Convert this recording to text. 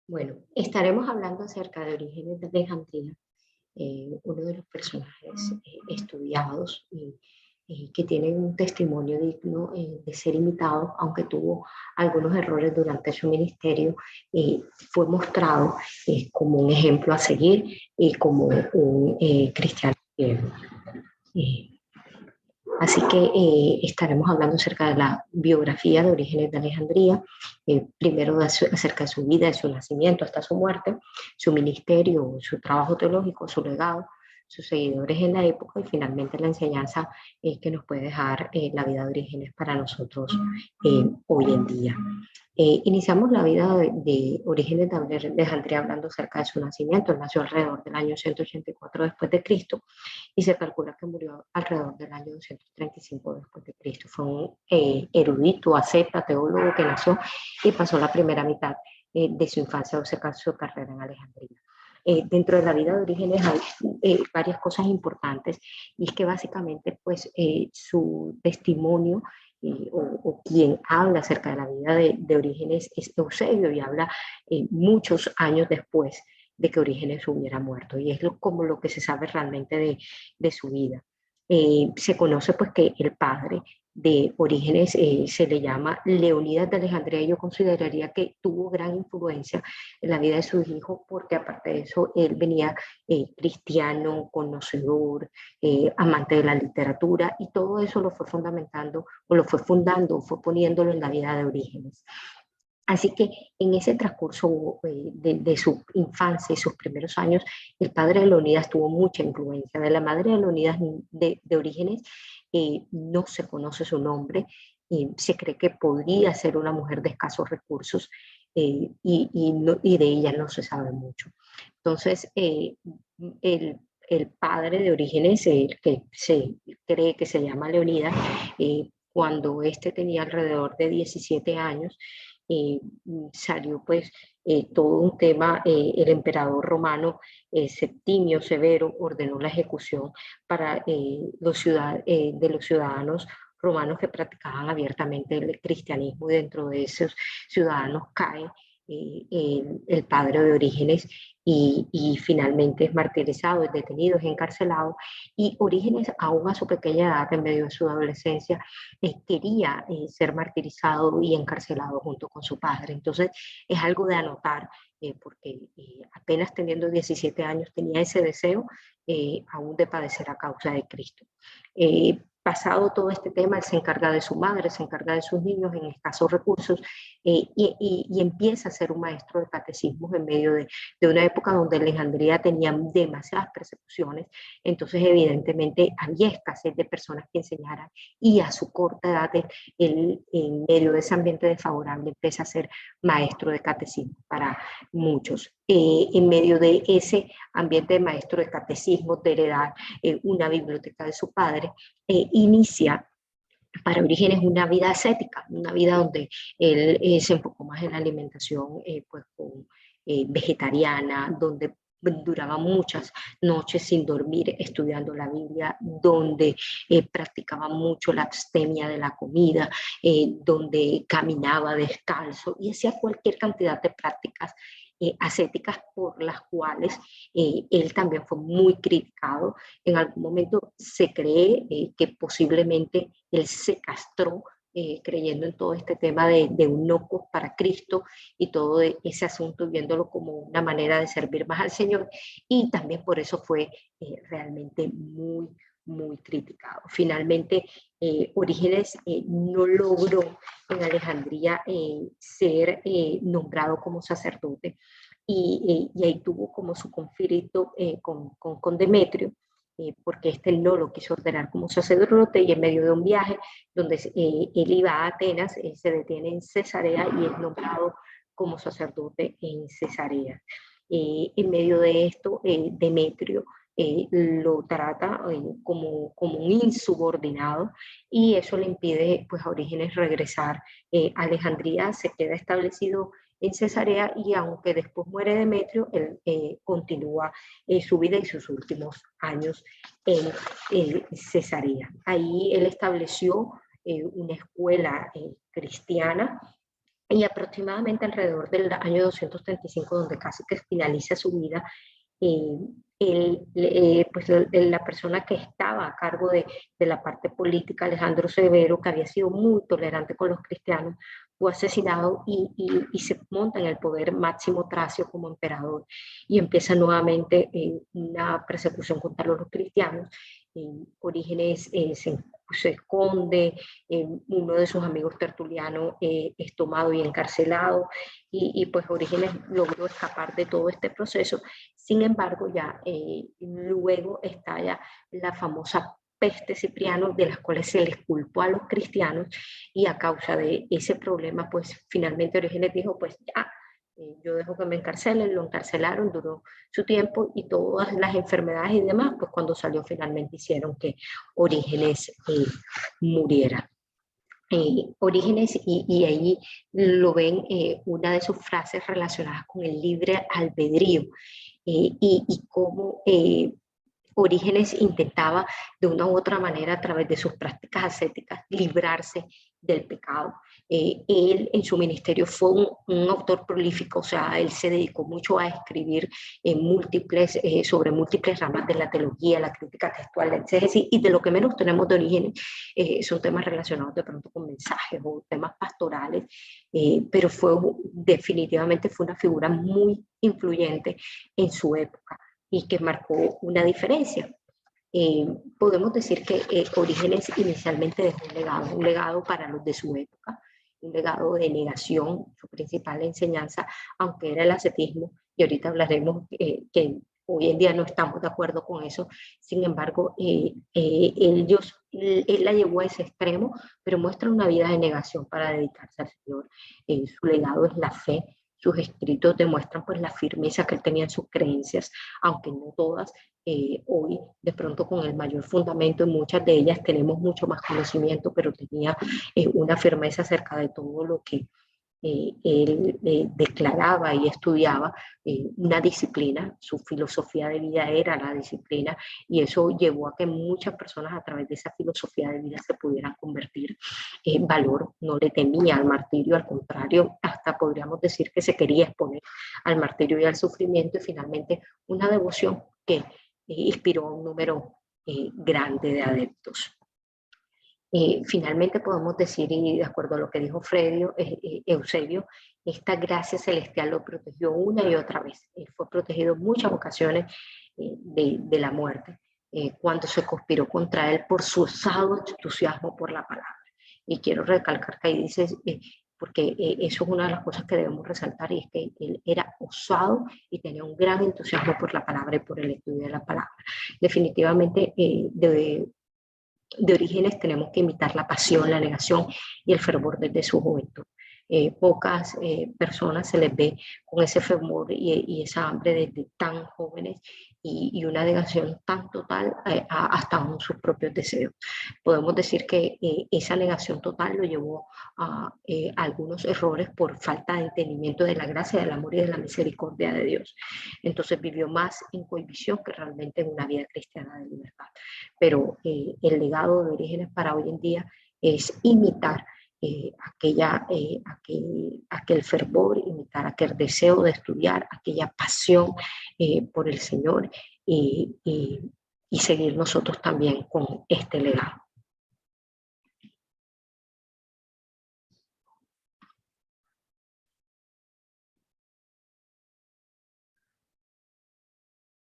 Bueno, estaremos hablando acerca de Orígenes de Alejandría, uno de los personajes estudiados y que tienen un testimonio digno de ser imitado, aunque tuvo algunos errores durante su ministerio. Fue mostrado como un ejemplo a seguir y como un cristiano fiel. Así que estaremos hablando acerca de la biografía de Orígenes de Alejandría, primero acerca de su vida, de su nacimiento hasta su muerte, su ministerio, su trabajo teológico, su legado, sus seguidores en la época y finalmente la enseñanza que nos puede dejar la vida de Orígenes para nosotros hoy en día. Iniciamos la vida de Orígenes de Alejandría hablando acerca de su nacimiento. Él nació alrededor del año 184 después de Cristo y se calcula que murió alrededor del año 235 después de Cristo. Fue un erudito, asceta, teólogo que nació y pasó la primera mitad de su infancia o su carrera en Alejandría. Dentro de la vida de Orígenes hay varias cosas importantes y es que básicamente pues su testimonio o quien habla acerca de la vida de Orígenes es Eusebio y habla muchos años después de que Orígenes hubiera muerto y es como lo que se sabe realmente de su vida. Se conoce pues que el padre de Orígenes se le llama Leonidas de Alejandría y yo consideraría que tuvo gran influencia en la vida de sus hijos porque aparte de eso él venía cristiano, conocedor, amante de la literatura y todo eso lo fue fundamentando o lo fue fundando, fue poniéndolo en la vida de Orígenes. Así que en ese transcurso de su infancia y sus primeros años, el padre de Leonidas tuvo mucha influencia. De la madre de Leonidas de Orígenes no se conoce su nombre, se cree que podría ser una mujer de escasos recursos y de ella no se sabe mucho. Entonces, el padre de Orígenes, que se cree que se llama Leonidas, cuando éste tenía alrededor de 17 años, salió pues todo un tema, el emperador romano Septimio Severo ordenó la ejecución para de los ciudadanos romanos que practicaban abiertamente el cristianismo y dentro de esos ciudadanos cae el padre de Orígenes y finalmente es martirizado, es detenido, es encarcelado y Orígenes aún a su pequeña edad, en medio de su adolescencia, quería ser martirizado y encarcelado junto con su padre. Entonces es algo de anotar porque apenas teniendo 17 años tenía ese deseo aún de padecer a causa de Cristo. Pasado todo este tema, él se encarga de su madre, se encarga de sus niños en escasos recursos y empieza a ser un maestro de catecismos en medio de una época donde Alejandría tenía demasiadas persecuciones, entonces evidentemente había escasez de personas que enseñaran y a su corta edad él en medio de ese ambiente desfavorable empieza a ser maestro de catecismo para muchos. En medio de ese ambiente de maestro de catecismo, de heredar una biblioteca de su padre, inicia para Orígenes una vida ascética, una vida donde él se enfocó más en la alimentación pues, vegetariana, donde duraba muchas noches sin dormir estudiando la Biblia, donde practicaba mucho la abstemia de la comida, donde caminaba descalzo y hacía cualquier cantidad de prácticas ascéticas por las cuales él también fue muy criticado. En algún momento se cree que posiblemente él se castró creyendo en todo este tema de un loco para Cristo y todo ese asunto, viéndolo como una manera de servir más al Señor, y también por eso fue realmente muy criticado. Finalmente, Orígenes no logró en Alejandría ser nombrado como sacerdote y ahí tuvo como su conflicto con Demetrio, porque este no lo quiso ordenar como sacerdote y en medio de un viaje donde él iba a Atenas, se detiene en Cesarea y es nombrado como sacerdote en Cesarea. En medio de esto, Demetrio lo trata como un insubordinado y eso le impide pues, a Orígenes regresar a Alejandría, se queda establecido en Cesarea y aunque después muere Demetrio, él continúa su vida y sus últimos años en Cesarea. Ahí él estableció una escuela cristiana Y aproximadamente alrededor del año 235, donde casi que finaliza su vida, eh, pues la persona que estaba a cargo de la parte política, Alejandro Severo, que había sido muy tolerante con los cristianos, fue asesinado y se monta en el poder Máximo Tracio como emperador y empieza nuevamente una persecución contra los cristianos. Orígenes se esconde, uno de sus amigos Tertuliano es tomado y encarcelado y pues Orígenes logró escapar de todo este proceso. Sin embargo, ya luego estalla la famosa peste Cipriano, de las cuales se les culpó a los cristianos, y a causa de ese problema, pues finalmente Orígenes dijo, pues ya, yo dejo que me encarcelen, lo encarcelaron, duró su tiempo y todas las enfermedades y demás, pues cuando salió finalmente hicieron que Orígenes muriera. Orígenes, y ahí lo ven una de sus frases relacionadas con el libre albedrío, y cómo Orígenes intentaba de una u otra manera a través de sus prácticas ascéticas librarse del pecado. Él en su ministerio fue un autor prolífico, o sea, él se dedicó mucho a escribir sobre múltiples ramas de la teología, la crítica textual, la exégesis, y de lo que menos tenemos de Orígenes son temas relacionados de pronto con mensajes o temas pastorales, pero definitivamente fue una figura muy influyente en su época y que marcó una diferencia. Podemos decir que Orígenes inicialmente dejó un legado para los de su época, un legado de negación, su principal enseñanza, aunque era el ascetismo, y ahorita hablaremos que hoy en día no estamos de acuerdo con eso. Sin embargo, él la llevó a ese extremo, pero muestra una vida de negación para dedicarse al Señor. Su legado es la fe. Sus escritos demuestran pues la firmeza que él tenía en sus creencias, aunque no todas. Hoy de pronto con el mayor fundamento en muchas de ellas tenemos mucho más conocimiento, pero tenía una firmeza acerca de todo lo que él declaraba y estudiaba, una disciplina. Su filosofía de vida era la disciplina, y eso llevó a que muchas personas a través de esa filosofía de vida se pudieran convertir en valor. No le temía al martirio, al contrario, hasta podríamos decir que se quería exponer al martirio y al sufrimiento, y finalmente una devoción que inspiró a un número grande de adeptos. Finalmente podemos decir, y de acuerdo a lo que dijo Eusebio, esta gracia celestial lo protegió una y otra vez. Fue protegido en muchas ocasiones de la muerte, cuando se conspiró contra él por su osado entusiasmo por la palabra. Y quiero recalcar que ahí dice, porque eso es una de las cosas que debemos resaltar, y es que él era osado y tenía un gran entusiasmo por la palabra y por el estudio de la palabra. Definitivamente de Orígenes tenemos que imitar la pasión, la negación y el fervor desde su juventud. Pocas personas se les ve con ese fervor y esa hambre desde tan jóvenes, y una negación tan total hasta aún sus propios deseos. Podemos decir que esa negación total lo llevó a algunos errores por falta de entendimiento de la gracia, del amor y de la misericordia de Dios. Entonces vivió más en cohibición que realmente en una vida cristiana de libertad. Pero el legado de Orígenes para hoy en día es imitar aquel fervor, imitar aquel deseo de estudiar, aquella pasión por el Señor, y seguir nosotros también con este legado.